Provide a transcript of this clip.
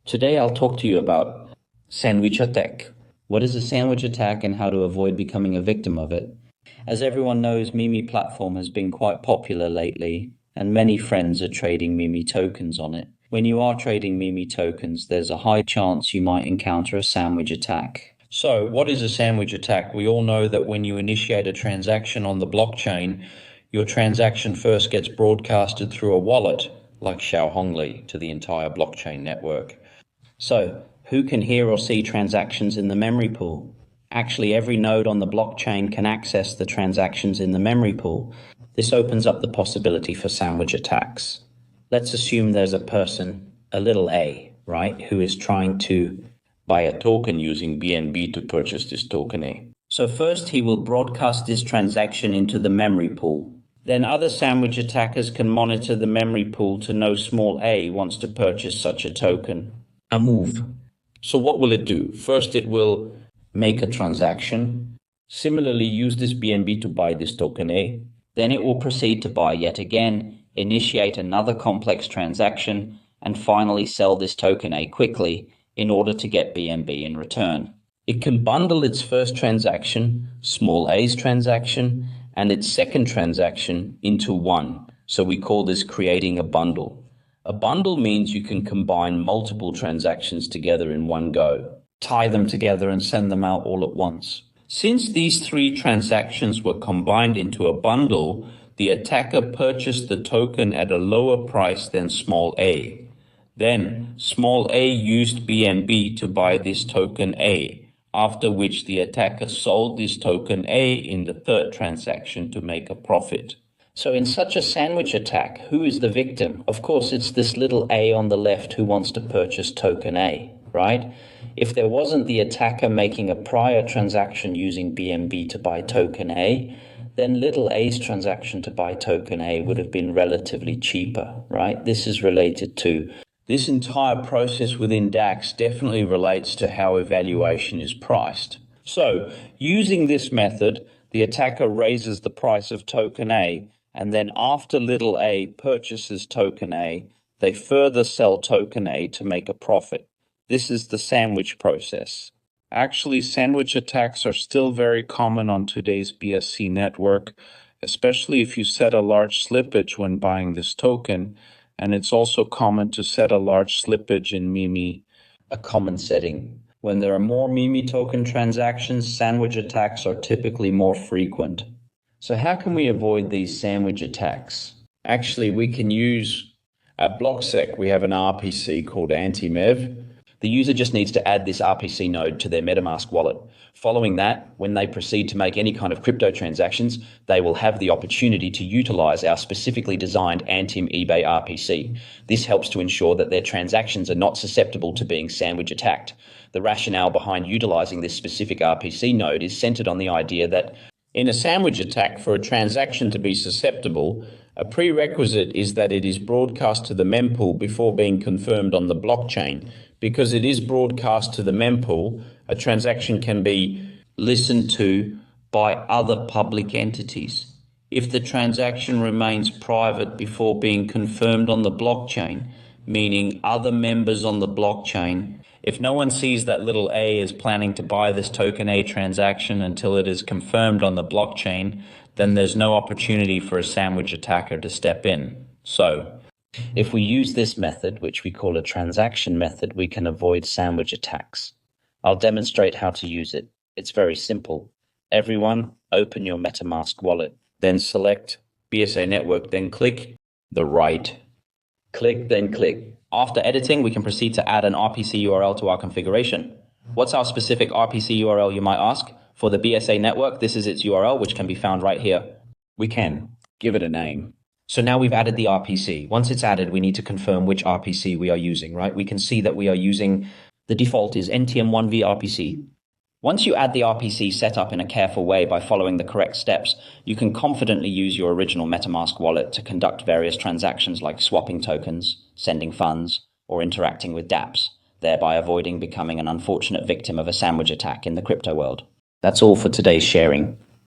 Today I'll talk to you about sandwich attack. What is a sandwich attack and how to avoid becoming a victim of it? As everyone knows, Mimi platform has been quite popular lately, and many friends are trading Mimi tokens on it. When you are trading Mimi tokens, there's a high chance you might encounter a sandwich attack. So, what is a sandwich attack? We all know that when you initiate a transaction on the blockchain, your transaction first gets broadcasted through a wallet, like Xiaohongli, to the entire blockchain network. So, who can hear or see transactions in the memory pool? Actually, every node on the blockchain can access the transactions in the memory pool. This opens up the possibility for sandwich attacks. Let's assume there's a person, a little a, right, who is trying to buy a token using BNB to purchase this token A. So first he will broadcast this transaction into the memory pool. Then other sandwich attackers can monitor the memory pool to know small a wants to purchase such a token. A move. So what will it do? First, it will make a transaction. Similarly, use this BNB to buy this token A. Then it will proceed to buy yet again, initiate another complex transaction, and finally sell this token A quickly in order to get BNB in return. It can bundle its first transaction, small a's transaction, and its second transaction into one. So we call this creating a bundle. A bundle means you can combine multiple transactions together in one go, tie them together and send them out all at once. Since these three transactions were combined into a bundle, the attacker purchased the token at a lower price than small a. Then, small a used BNB to buy this token A, after which the attacker sold this token A in the third transaction to make a profit. So in such a sandwich attack, who is the victim? Of course, it's this little a on the left who wants to purchase token A, right? If there wasn't the attacker making a prior transaction using BNB to buy token A, then little a's transaction to buy token A would have been relatively cheaper, right? This is related to this entire process within DAX definitely relates to how evaluation is priced. So using this method, the attacker raises the price of token A, and then after little a purchases token A, they further sell token A to make a profit. This is the sandwich process. Actually, sandwich attacks are still very common on today's BSC network, especially if you set a large slippage when buying this token, and it's also common to set a large slippage in Mimi, a common setting. When there are more Mimi token transactions, sandwich attacks are typically more frequent. So how can we avoid these sandwich attacks? Actually, we can use, at BlockSec, we have an RPC called Anti-MEV. The user just needs to add this RPC node to their MetaMask wallet. Following that, when they proceed to make any kind of crypto transactions, they will have the opportunity to utilize our specifically designed Anti-MEV RPC. This helps to ensure that their transactions are not susceptible to being sandwich attacked. The rationale behind utilizing this specific RPC node is centered on the idea that in a sandwich attack, for a transaction to be susceptible, a prerequisite is that it is broadcast to the mempool before being confirmed on the blockchain. Because it is broadcast to the mempool, a transaction can be listened to by other public entities. If the transaction remains private before being confirmed on the blockchain, meaning other members on the blockchain, if no one sees that little a is planning to buy this token A transaction until it is confirmed on the blockchain, then there's no opportunity for a sandwich attacker to step in. So, if we use this method, which we call a transaction method, we can avoid sandwich attacks. I'll demonstrate how to use it. It's very simple. Everyone, open your MetaMask wallet, then select BSA network, then click the right. Click, then click. After editing, we can proceed to add an RPC URL to our configuration. What's our specific RPC URL, you might ask? For the BSA network, this is its URL, which can be found right here. We can give it a name. So now we've added the RPC. Once it's added, we need to confirm which RPC we are using, right? We can see that we are using, the default is NTM1V RPC. Once you add the RPC set up in a careful way by following the correct steps, you can confidently use your original MetaMask wallet to conduct various transactions like swapping tokens, sending funds, or interacting with dApps, thereby avoiding becoming an unfortunate victim of a sandwich attack in the crypto world. That's all for today's sharing.